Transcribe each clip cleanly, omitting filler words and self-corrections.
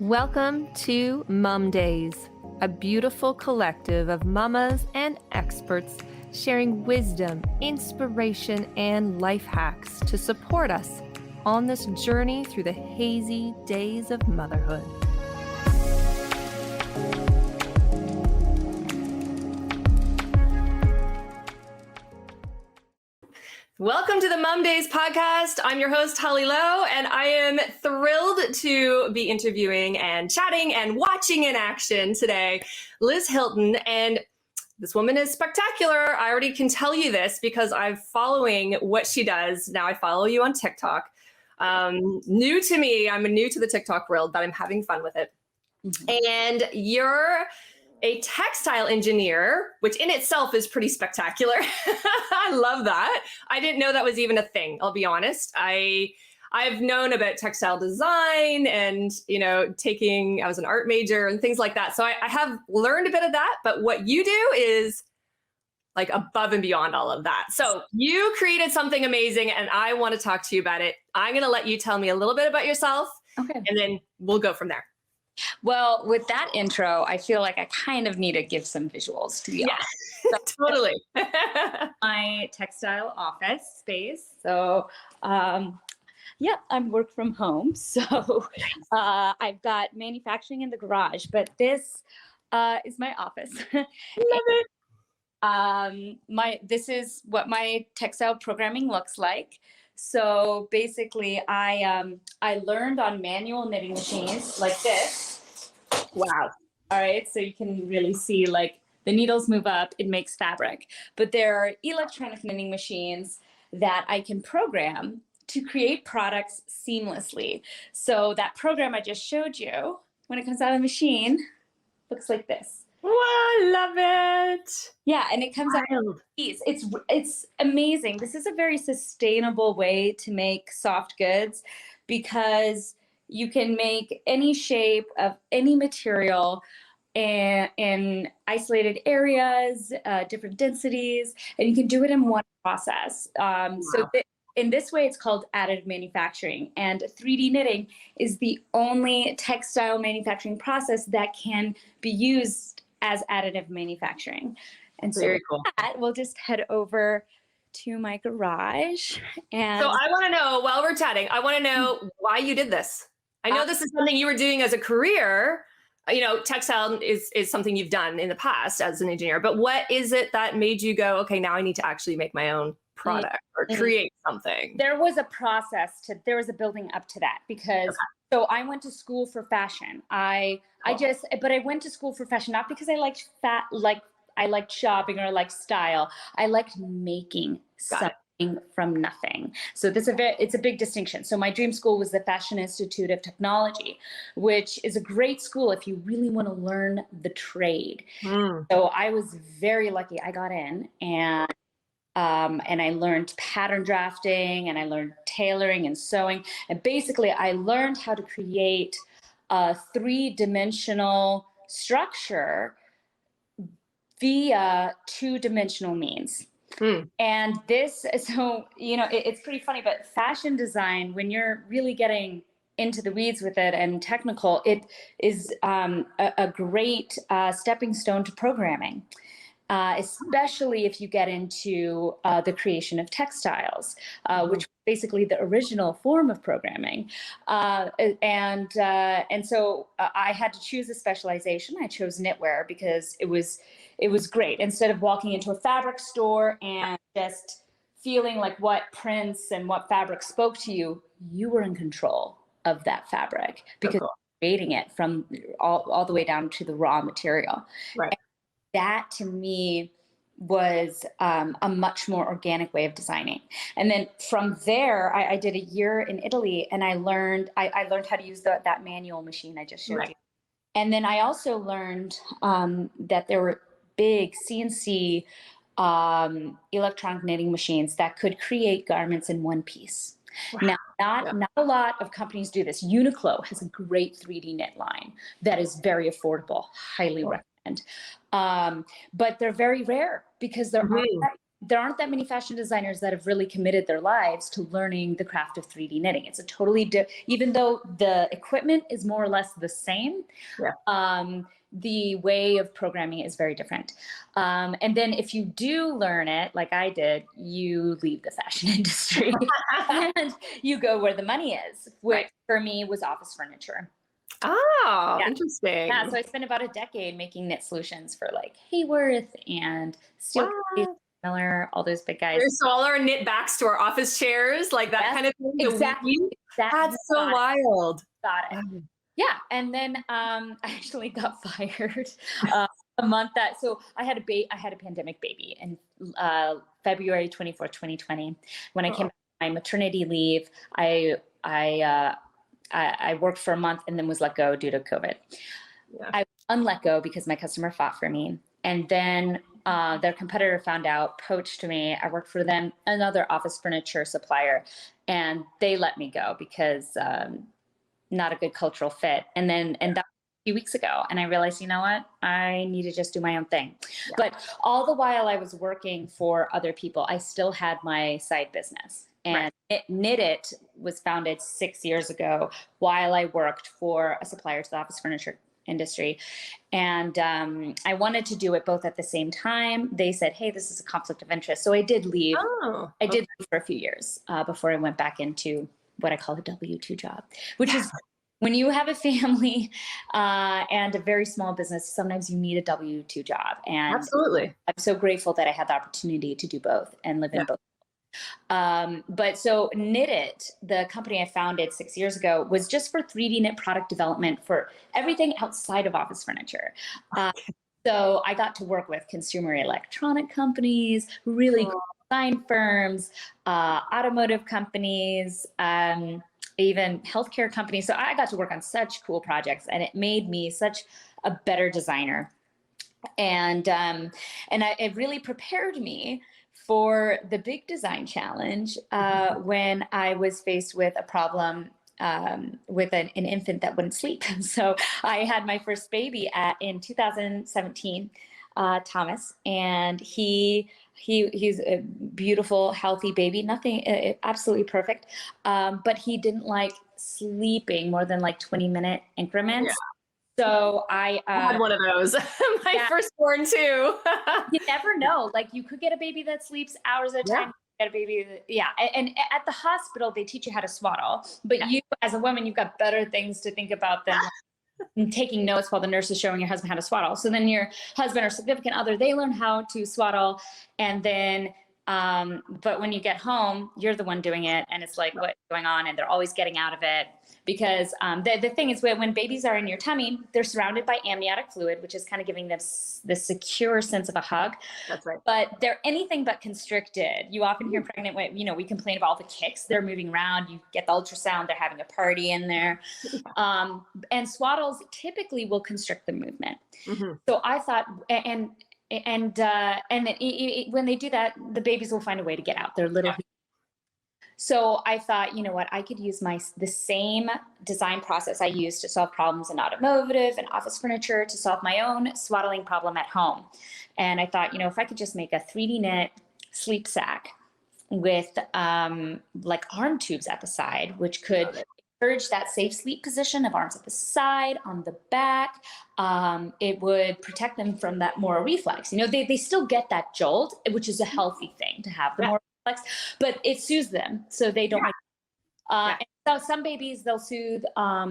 Welcome to Mum Days, a beautiful collective of mamas and experts sharing wisdom, inspiration, and life hacks to support us on this journey through the hazy days of motherhood. Welcome to the Mum Days podcast. I'm your host, Holly Lowe, and I am thrilled to be interviewing and chatting and watching in action today Liz Hilton. And this woman is spectacular. I already can tell you this because I'm following what she does. Now I follow you on TikTok. New to me, I'm new to the TikTok world, but I'm having fun with it. Mm-hmm. And you're a textile engineer, which in itself is pretty spectacular. I love that. I didn't know that was even a thing. I'll be honest. I've known about textile design and, I was an art major and things like that. So I have learned a bit of that, but what you do is like above and beyond all of that. So you created something amazing and I want to talk to you about it. I'm going to let you tell me a little bit about yourself. Okay. And then we'll go from there. Well, with that intro, I feel like I kind of need to give some visuals to be honest. So, totally. My textile office space. So, I'm work from home. So I've got manufacturing in the garage, but this is my office. Love it. This is what my textile programming looks like. So basically, I learned on manual knitting machines like this. Wow. All right. So you can really see like the needles move up, it makes fabric. But there are electronic knitting machines that I can program to create products seamlessly. So that program I just showed you, when it comes out of the machine, looks like this. Wow, I love it. Yeah, and it comes out of ease. It's amazing. This is a very sustainable way to make soft goods because you can make any shape of any material in isolated areas, different densities, and you can do it in one process. Wow. In this way, it's called additive manufacturing, and 3D knitting is the only textile manufacturing process that can be used as additive manufacturing. And so very cool. We'll just head over to my garage. And so I want to know, while we're chatting, I want to know why you did this. I know this is something you were doing as a career. Textile is something you've done in the past as an engineer, but what is it that made you go, okay, now I need to actually make my own product or create something? There was a process there was a building up to that because so I went to school for fashion. But I went to school for fashion, not because I liked I liked shopping or like style. I liked making something from nothing. So it's a big distinction. So my dream school was the Fashion Institute of Technology, which is a great school if you really want to learn the trade. So I was very lucky. I got in and I learned pattern drafting and I learned tailoring and sewing. And basically I learned how to create a 3-dimensional structure via 2-dimensional means. And it's pretty funny, but fashion design, when you're really getting into the weeds with it and technical, it is a great stepping stone to programming. Especially if you get into the creation of textiles, which was basically the original form of programming. And so I had to choose a specialization. I chose knitwear because it was great. Instead of walking into a fabric store and just feeling like what prints and what fabric spoke to you, you were in control of that fabric because you're creating it from all the way down to the raw material. Right. That to me was a much more organic way of designing. And then from there, I did a year in Italy, and I learned how to use that manual machine I just showed you. And then I also learned that there were big CNC electronic knitting machines that could create garments in one piece. Wow. Now, not a lot of companies do this. Uniqlo has a great 3D knit line that is very affordable, highly recommend. But they're very rare because there there aren't that many fashion designers that have really committed their lives to learning the craft of 3D knitting. It's a totally even though the equipment is more or less the same, the way of programming is very different. And then if you do learn it, like I did, you leave the fashion industry and you go where the money is, which for me was office furniture. Oh, interesting. Yeah, so I spent about a decade making knit solutions for like Hayworth and Steel Miller, all those big guys. So all our knit backs to our office chairs, like that kind of thing. Exactly. That's so wild. Got it. Yeah, and then I actually got fired a month that. So I had a pandemic baby in February 24th, 2020. When I came back from my maternity leave, I worked for a month and then was let go due to COVID. Yeah. I was unlet go because my customer fought for me. And then their competitor found out, poached me. I worked for them, another office furniture supplier, and they let me go because not a good cultural fit. And that was a few weeks ago. And I realized, you know what? I need to just do my own thing. Yeah. But all the while I was working for other people, I still had my side business. And Knit It was founded 6 years ago while I worked for a supplier to the office furniture industry. And I wanted to do it both at the same time. They said, hey, this is a conflict of interest. So I did leave. I did leave for a few years before I went back into what I call a W-2 job, which is when you have a family and a very small business, sometimes you need a W-2 job. And absolutely, I'm so grateful that I had the opportunity to do both and live in both. But so Knit It, the company I founded 6 years ago, was just for 3D knit product development for everything outside of office furniture. So I got to work with consumer electronic companies, really cool design firms, automotive companies, even healthcare companies. So I got to work on such cool projects, and it made me such a better designer. And it really prepared me for the big design challenge when I was faced with a problem with an infant that wouldn't sleep. So I had my first baby in 2017, Thomas, and he's a beautiful, healthy baby, nothing, absolutely perfect. But he didn't like sleeping more than like 20-minute increments. Yeah. So I had one of those. My firstborn too. You never know. Like you could get a baby that sleeps hours at a time. Get a baby that, and at the hospital they teach you how to swaddle, but you as a woman, you've got better things to think about than taking notes while the nurse is showing your husband how to swaddle. So then your husband or significant other, they learn how to swaddle, and then but when you get home, you're the one doing it, and it's like what's going on, and they're always getting out of it. Because the thing is, when babies are in your tummy, they're surrounded by amniotic fluid, which is kind of giving them this secure sense of a hug. That's right. But they're anything but constricted. You often hear pregnant women, we complain about all the kicks. They're moving around. You get the ultrasound. They're having a party in there. And swaddles typically will constrict the movement. Mm-hmm. So I thought, and when they do that, the babies will find a way to get out. They're little. Yeah. So I thought, you know what, I could use the same design process I used to solve problems in automotive and office furniture to solve my own swaddling problem at home. And I thought, if I could just make a 3D knit sleep sack with like arm tubes at the side, which could encourage that safe sleep position of arms at the side, on the back. It would protect them from that more reflex. They still get that jolt, which is a healthy thing to have the more reflex, but it soothes them so they don't. And so some babies, they'll soothe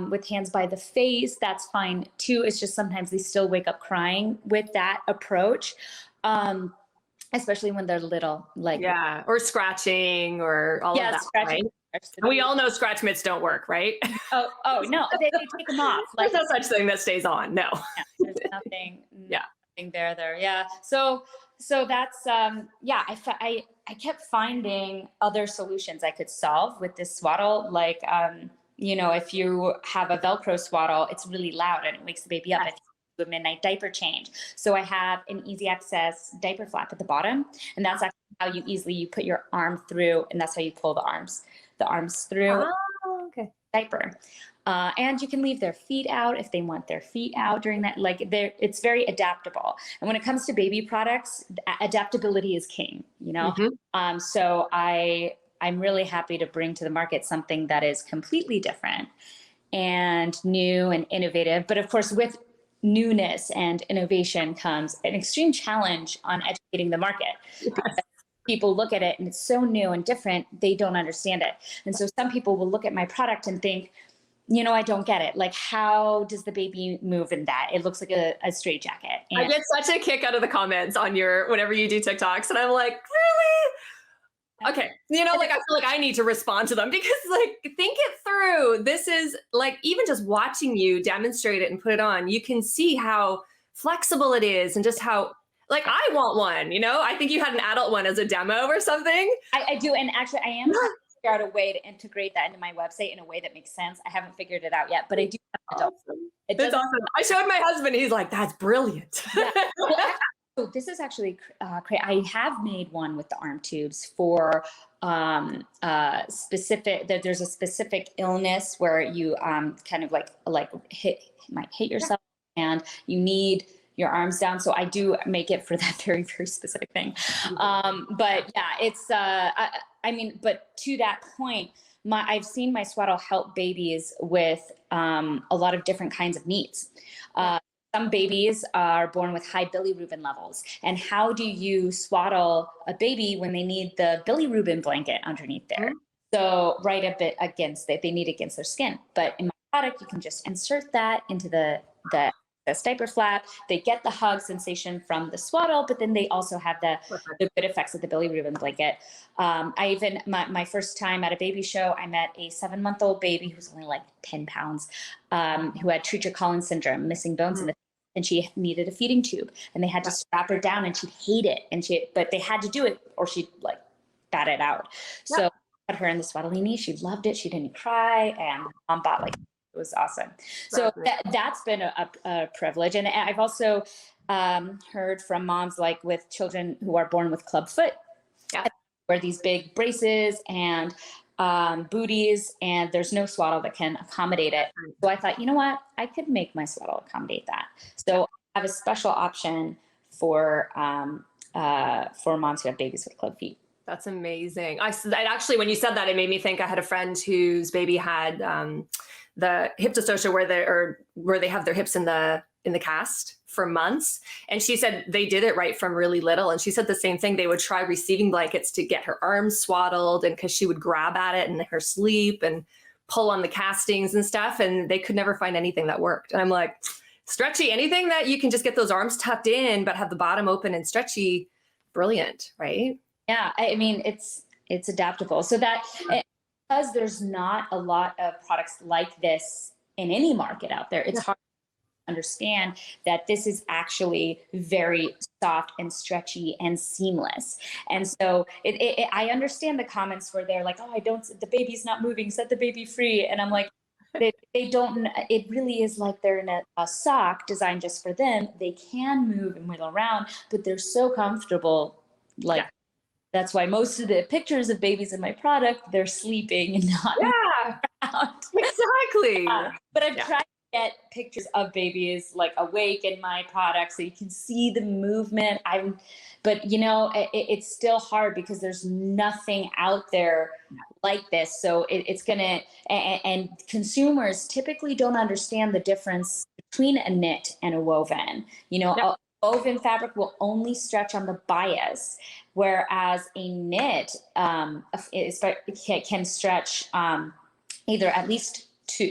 with hands by the face. That's fine too. It's just sometimes they still wake up crying with that approach. Especially when they're little, or scratching or all of that. Scratching. Right? We all know scratch mitts don't work, right? Oh no, they take them off. There's no such thing that stays on. No, there's nothing. Nothing there. Yeah. So that's I kept finding other solutions I could solve with this swaddle. Like if you have a Velcro swaddle, it's really loud and it wakes the baby up. Yes. A midnight diaper change. So I have an easy access diaper flap at the bottom, and that's actually how you put your arm through, and that's how you pull the arms through. Oh, Okay. Diaper. And you can leave their feet out if they want their feet out during that. Like it's very adaptable. And when it comes to baby products, adaptability is king, you know? So I'm really happy to bring to the market something that is completely different and new and innovative. But of course, with newness and innovation comes an extreme challenge on educating the market. People look at it and it's so new and different, they don't understand it. And so some people will look at my product and think, you know, I don't get it. Like, how does the baby move in that? It looks like a straight jacket. And I get such a kick out of the comments on your, whenever you do TikToks. And I'm like, really? Okay. You know, like, I feel like I need to respond to them because, like, think it through. This is like, even just watching you demonstrate it and put it on, you can see how flexible it is and just how, like, I want one, you know? I think you had an adult one as a demo or something. I do. And actually, I am trying to figure out a way to integrate that into my website in a way that makes sense. I haven't figured it out yet, but I do have adult. It's awesome. I showed my husband. He's like, that's brilliant. Yeah. So this is actually great. I have made one with the arm tubes for specific, that there's a specific illness where you kind of like might hit yourself and you need your arms down. So I do make it for that very, very specific thing. But yeah, it's, I mean, but to that point, I've seen my Swaddle help babies with a lot of different kinds of needs. Some babies are born with high bilirubin levels. And how do you swaddle a baby when they need the bilirubin blanket underneath there? So right up it against that, they need against their skin. But in my product, you can just insert that into the diaper flap. They get the hug sensation from the swaddle, but then they also have the good effects of the bilirubin blanket. My first time at a baby show, I met a 7-month-old baby who was only like 10 pounds, who had Treacher-Collins syndrome, missing bones in the, and she needed a feeding tube, and they had to strap her down, and she'd hate it, but they had to do it or she'd like bat it out. So I put her in the Swaddling. She loved it. She didn't cry, and mom bought like, it was awesome. So that's been a privilege. And I've also heard from moms like with children who are born with club foot, where these big braces and booties, and there's no swaddle that can accommodate it. So I thought, you know what, I could make my swaddle accommodate that. So I have a special option for moms who have babies with club feet. That's amazing. I actually, when you said that, it made me think I had a friend whose baby had the hip dystocia where they have their hips in the cast for months. And she said they did it right from really little. And she said the same thing. They would try receiving blankets to get her arms swaddled, and because she would grab at it in her sleep and pull on the castings and stuff. And they could never find anything that worked. And I'm like, stretchy, anything that you can just get those arms tucked in, but have the bottom open and stretchy, brilliant, right? Yeah, I mean, it's adaptable. So that, because there's not a lot of products like this in any market out there, it's hard to understand that this is actually very soft and stretchy and seamless. And so I understand the comments where they're like, oh, the baby's not moving, set the baby free. And I'm like, they don't, it really is like they're in a sock designed just for them. They can move and wiggle around, but they're so comfortable. Like, that's why most of the pictures of babies in my product, they're sleeping and not around. Exactly. But I've tried to get pictures of babies like awake in my product so you can see the movement. But you know, it's still hard because there's nothing out there like this. So it's gonna, and consumers typically don't understand the difference between a knit and a woven. You know, a woven fabric will only stretch on the bias, whereas a knit can stretch either at least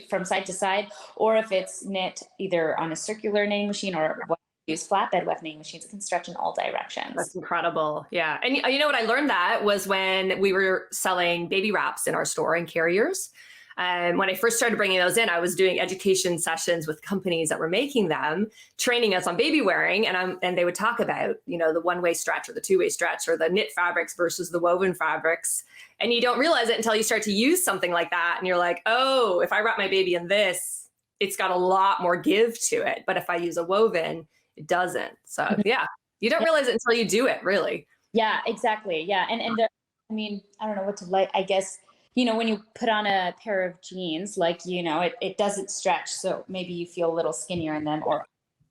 from side to side, or if it's knit either on a circular knitting machine or use flatbed weft knitting machines, it can stretch in all directions. That's incredible. Yeah. And you know what, I learned that was when we were selling baby wraps in our store and carriers. And when I first started bringing those in, I was doing education sessions with companies that were making them, training us on baby wearing. And they would talk about, you know, the one-way stretch or the two-way stretch or the knit fabrics versus the woven fabrics. And you don't realize it until you start to use something like that. And you're like, oh, if I wrap my baby in this, it's got a lot more give to it. But if I use a woven, it doesn't. So yeah, you don't realize it until you do it, really. Yeah, exactly. Yeah. And there, I mean, I don't know what to like, I guess when you put on a pair of jeans, like, it doesn't stretch. So maybe you feel a little skinnier in them, or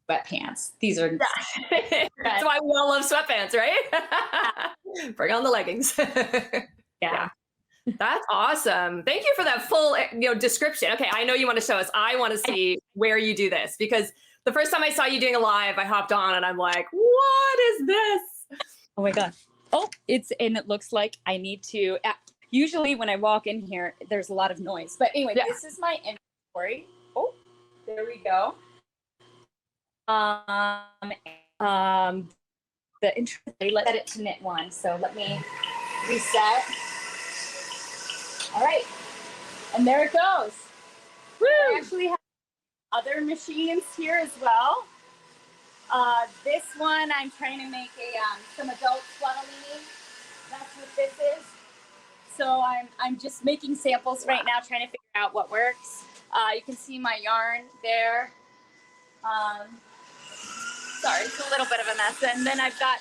sweatpants. These are, That's why we all love sweatpants, right? Bring on the leggings. yeah. That's awesome. Thank you for that full, description. Okay, I know you want to show us. I want to see where you do this, because the first time I saw you doing a live, I hopped on and I'm like, what is this? Oh my God. Oh, and it looks like I need to, usually when I walk in here, there's a lot of noise. But anyway, This is my inventory. Oh, there we go. The intro, let's set it to knit one. So let me reset. All right. And there it goes. Woo! I actually have other machines here as well. This one, I'm trying to make some adult swaddling. That's what this is. So I'm just making samples right now, trying to figure out what works. You can see my yarn there. Sorry, it's a little bit of a mess. And then I've got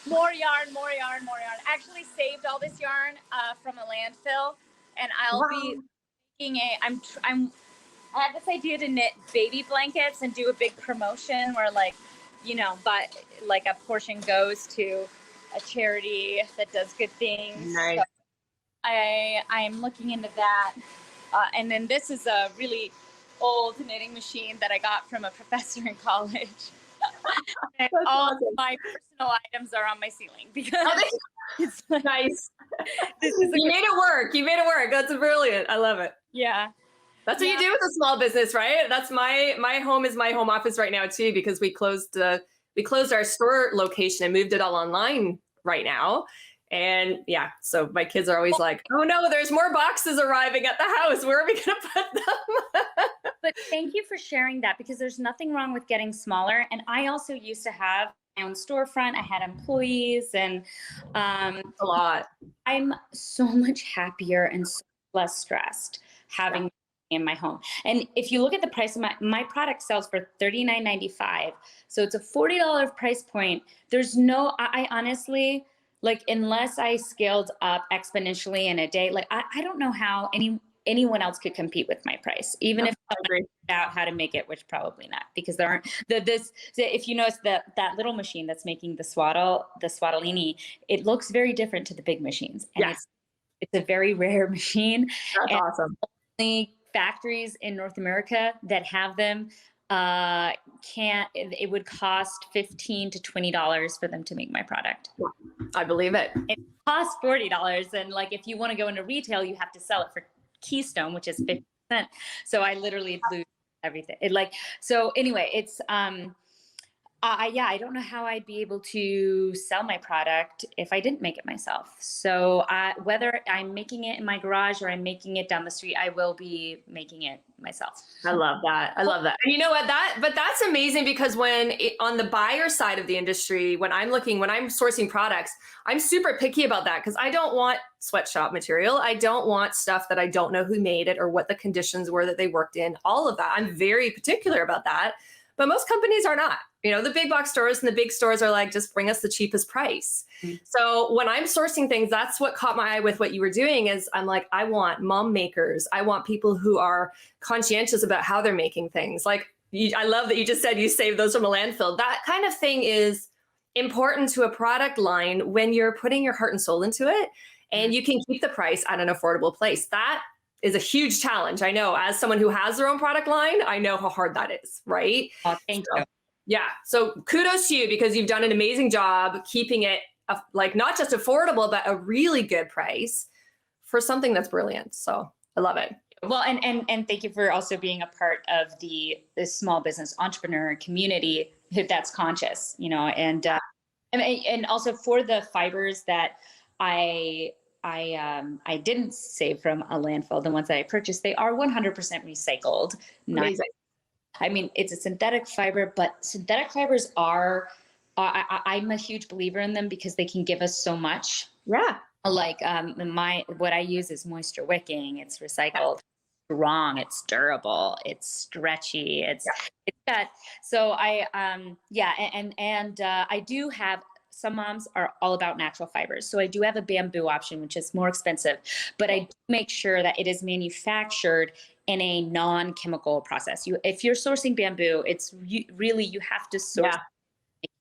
more yarn. I actually saved all this yarn from a landfill, and I'll be making I have this idea to knit baby blankets and do a big promotion where, like, but like a portion goes to a charity that does good things. Nice. So I'm looking into that. And then this is a really old knitting machine that I got from a professor in college. And all awesome. My personal items are on my ceiling because it's like, nice. You made it work. That's brilliant. I love it. Yeah. That's what you do with a small business, right? That's my home is my home office right now too, because we closed our store location and moved it all online right now. And so my kids are always like, oh no, there's more boxes arriving at the house. Where are we going to put them? But thank you for sharing that, because there's nothing wrong with getting smaller. And I also used to have my own storefront. I had employees, and a lot. I'm so much happier and so less stressed having in my home. And if you look at the price of my product sells for $39.95. So it's a $40 price point. There's I honestly, like, unless I scaled up exponentially in a day, like I don't know how anyone else could compete with my price, even if I figured out how to make it, which probably not, because there aren't if you notice that little machine that's making the Swaddlini, it looks very different to the big machines. And it's a very rare machine. That's awesome. Only factories in North America that have them it would cost $15 to $20 for them to make my product. I believe it. It costs $40, and like, if you want to go into retail, you have to sell it for Keystone, which is 50%. So I literally lose everything. So anyway, it's I don't know how I'd be able to sell my product if I didn't make it myself. So whether I'm making it in my garage or I'm making it down the street, I will be making it myself. I love that. And you know what? That's amazing, because on the buyer side of the industry, when I'm sourcing products, I'm super picky about that, because I don't want sweatshop material. I don't want stuff that I don't know who made it or what the conditions were that they worked in. All of that. I'm very particular about that. But most companies are not. The big box stores and the big stores are like, just bring us the cheapest price. Mm-hmm. So when I'm sourcing things, that's what caught my eye with what you were doing, is I'm like, I want mom makers. I want people who are conscientious about how they're making things. Like, I love that you just said you saved those from a landfill. That kind of thing is important to a product line when you're putting your heart and soul into it, and you can keep the price at an affordable place. That is a huge challenge. I know, as someone who has their own product line, I know how hard that is, right? Oh, thank you. Yeah. So kudos to you, because you've done an amazing job keeping it not just affordable, but a really good price for something that's brilliant. So I love it. Well, and thank you for also being a part of the small business entrepreneur community that's conscious, and also for the fibers that I didn't save from a landfill, the ones that I purchased, they are 100% recycled. Amazing. I mean, it's a synthetic fiber, but synthetic fibers I'm a huge believer in them, because they can give us so much. Yeah. Like what I use is moisture wicking. It's recycled, strong, it's durable, it's stretchy, it's that. So I do have some moms are all about natural fibers. So I do have a bamboo option, which is more expensive, but I do make sure that it is manufactured in a non-chemical process. If you're sourcing bamboo, it's really, you have to source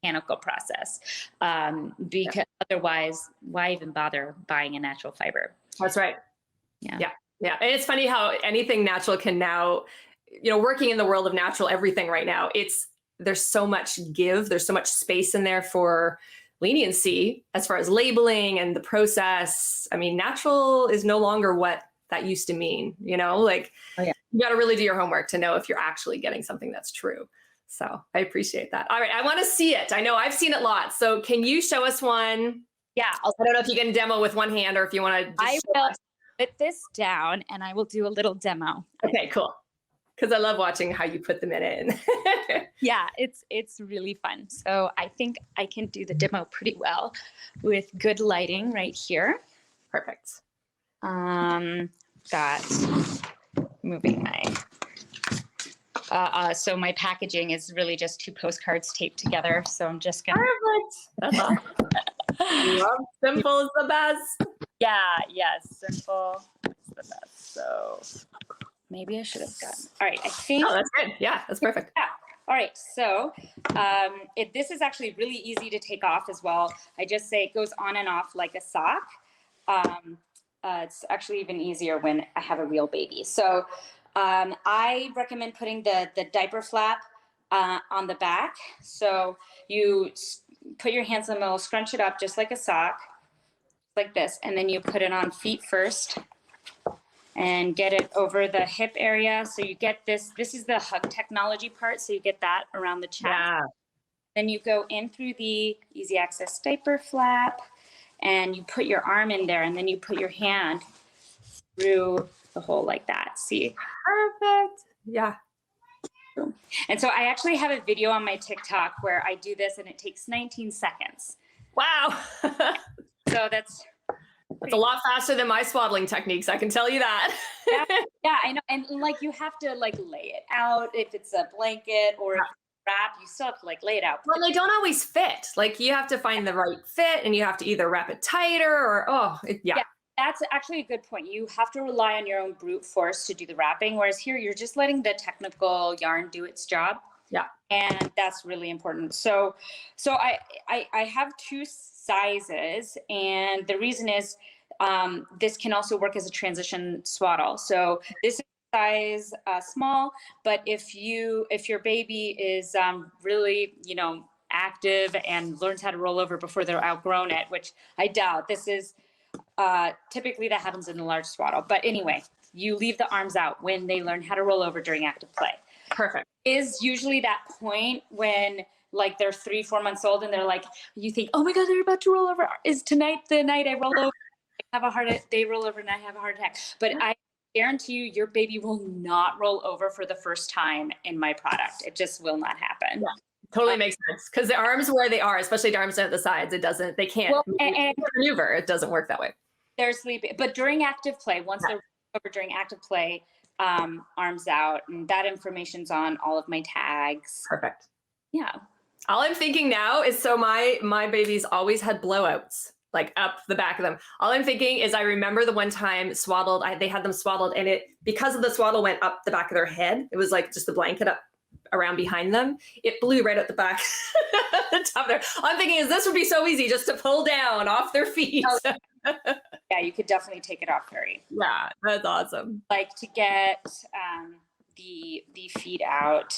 mechanical process, because otherwise, why even bother buying a natural fiber? That's right. Yeah. And it's funny how anything natural can now, working in the world of natural everything right now, there's so much there's so much space in there for leniency as far as labeling and the process. I mean, natural is no longer what that used to mean, you got to really do your homework to know if you're actually getting something that's true. So I appreciate that. All right. I want to see it. I know I've seen it lots. So can you show us one? Yeah. I don't know if you can demo with one hand or if you want to. I will put this down and I will do a little demo. Okay, cool. Because I love watching how you put them in. Yeah, it's really fun. So I think I can do the demo pretty well with good lighting right here. Perfect. Got moving my. So my packaging is really just 2 postcards taped together. So I'm just gonna. Perfect. That's awesome. Simple is the best. Yeah. Yes. Simple is the best. So maybe I should have gotten. All right. I think. Oh, that's good. Yeah, that's perfect. Yeah. All right. So this is actually really easy to take off as well. I just say it goes on and off like a sock. It's actually even easier when I have a real baby. So I recommend putting the diaper flap on the back. So you put your hands in the middle, scrunch it up just like a sock, like this, and then you put it on feet first and get it over the hip area. So you get this is the hug technology part. So you get that around the chest. Yeah. Then you go in through the easy access diaper flap and you put your arm in there and then you put your hand through the hole like that. See? Perfect. Yeah. And so I actually have a video on my TikTok where I do this and it takes 19 seconds. Wow. So that's a lot faster than my swaddling techniques. I can tell you that. Yeah, I know. And you have to lay it out. If it's a blanket or if it's wrap, you still have to lay it out. Well, they don't always fit. You have to find the right fit and you have to either wrap it tighter or, yeah. That's actually a good point. You have to rely on your own brute force to do the wrapping. Whereas here, you're just letting the technical yarn do its job. Yeah. And that's really important. So I have 2 sizes. And the reason is this can also work as a transition swaddle. So this is size small, but if your baby is really, active and learns how to roll over before they're outgrown it, which I doubt, this is typically that happens in the large swaddle. But anyway, you leave the arms out when they learn how to roll over during active play. Perfect. Is usually that point when they're 3-4 months old and they're you think, oh my God, they're about to roll over. Is tonight the night I roll over? They roll over and I have a heart attack. But I guarantee you, your baby will not roll over for the first time in my product. It just will not happen. Yeah. Totally makes sense because the arms where they are, especially the arms at the sides, they can't maneuver. It doesn't work that way. They're sleeping, but during active play, once they're over during active play, arms out, and that information's on all of my tags. Perfect. Yeah. All I'm thinking now is my babies always had blowouts up the back of them. All I'm thinking is I remember the one time swaddled, they had them swaddled and because of the swaddle went up the back of their head, it was just the blanket up around behind them, it blew right at the back, the top there. I'm thinking this would be so easy just to pull down off their feet. Yeah, you could definitely take it off, Carrie. Yeah, that's awesome. To get the feet out.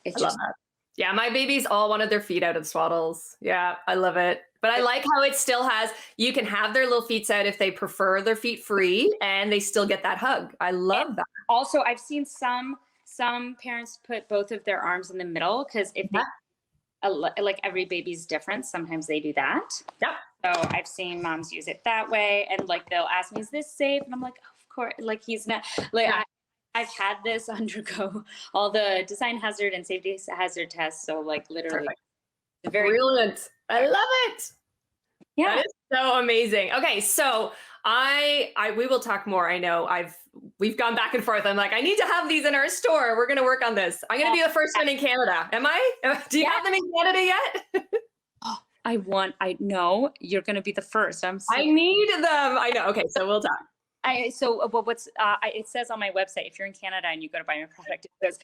I love that. Yeah, my babies all wanted their feet out of the swaddles. Yeah, I love it. But I like how it still has, you can have their little feet out if they prefer their feet free and they still get that hug. I love that. Also, I've seen some parents put both of their arms in the middle because if they, every baby's different, sometimes they do that. Yep. So I've seen moms use it that way, and they'll ask me, "Is this safe?" And I'm like, "Of course." He's not. I've had this undergo all the design hazard and safety hazard tests. So literally, very brilliant. I love it. Yeah, that is so amazing. Okay, so we will talk more. I know we've gone back and forth. I'm I need to have these in our store. We're going to work on this. I'm going to be the first one in Canada. Am I? Do you have them in Canada yet? I know you're going to be the first. I need them. I know. Okay. So we'll talk. It says on my website, if you're in Canada and you go to buy my product, it says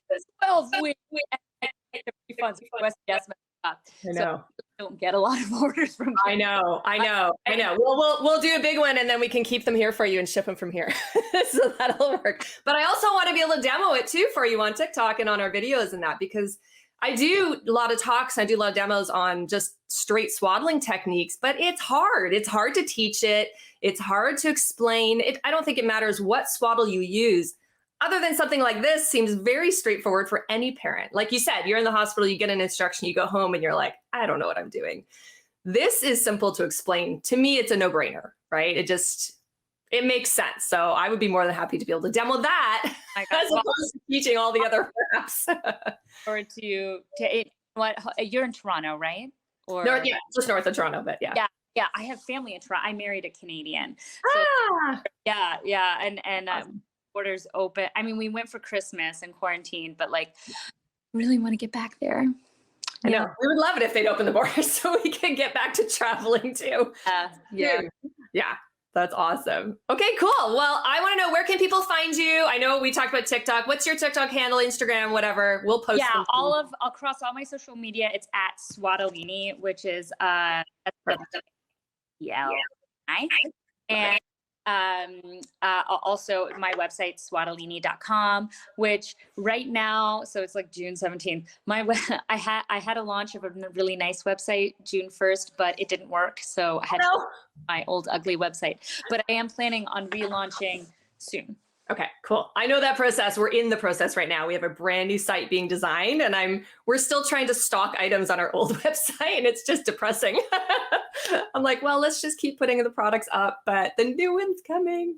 12 weeks refunds. Yes, I know. So don't get a lot of orders from Canada. I know. We'll do a big one and then we can keep them here for you and ship them from here. So that'll work. But I also want to be able to demo it too for you on TikTok and on our videos and that, because I do a lot of talks. I do a lot of demos on just straight swaddling techniques, but it's hard. It's hard to teach it. It's hard to explain it. I don't think it matters what swaddle you use, other than something like this seems very straightforward for any parent. Like you said, you're in the hospital, you get an instruction, you go home and you're like, I don't know what I'm doing. This is simple to explain. To me, it's a no-brainer, right? It makes sense. So I would be more than happy to be able to demo that as opposed to teaching all the other apps. Or you're in Toronto, right? Or just north of Toronto, but yeah. Yeah, I have family in Toronto. I married a Canadian. So, and borders open. I mean, we went for Christmas and quarantine, but like, really want to get back there. I know. We would love it if they'd open the borders so we can get back to traveling too. Yeah. That's awesome. Okay, cool. Well, I want to know, where can people find you? I know we talked about TikTok. What's your TikTok handle, Instagram, whatever? We'll post them. Across all my social media, it's at Swaddling, which is and also my website, swaddling.com, which right now, so it's like June 17th. I had a launch of a really nice website June 1st, but it didn't work. So I had my old ugly website, but I am planning on relaunching soon. Okay, cool. I know that process. We're in the process right now. We have a brand new site being designed and we're still trying to stock items on our old website and it's just depressing. I'm like, well, let's just keep putting the products up, but the new one's coming.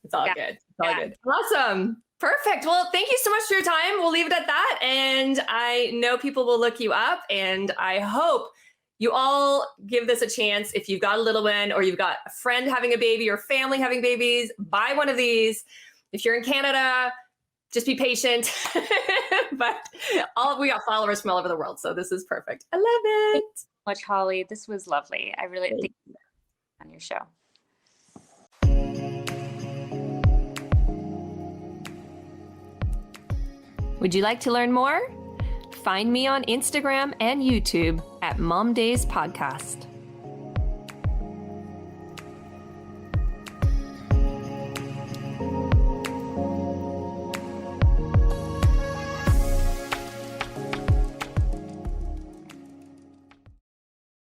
It's all good. It's all good. Awesome. Perfect. Well, thank you so much for your time. We'll leave it at that. And I know people will look you up and I hope you all give this a chance. If you've got a little one or you've got a friend having a baby or family having babies, buy one of these. If you're in Canada, just be patient. But we got followers from all over the world. So this is perfect. I love it. Thank you so much, Holly. This was lovely. I really think on your show. Would you like to learn more? Find me on Instagram and YouTube at Mom Days Podcast.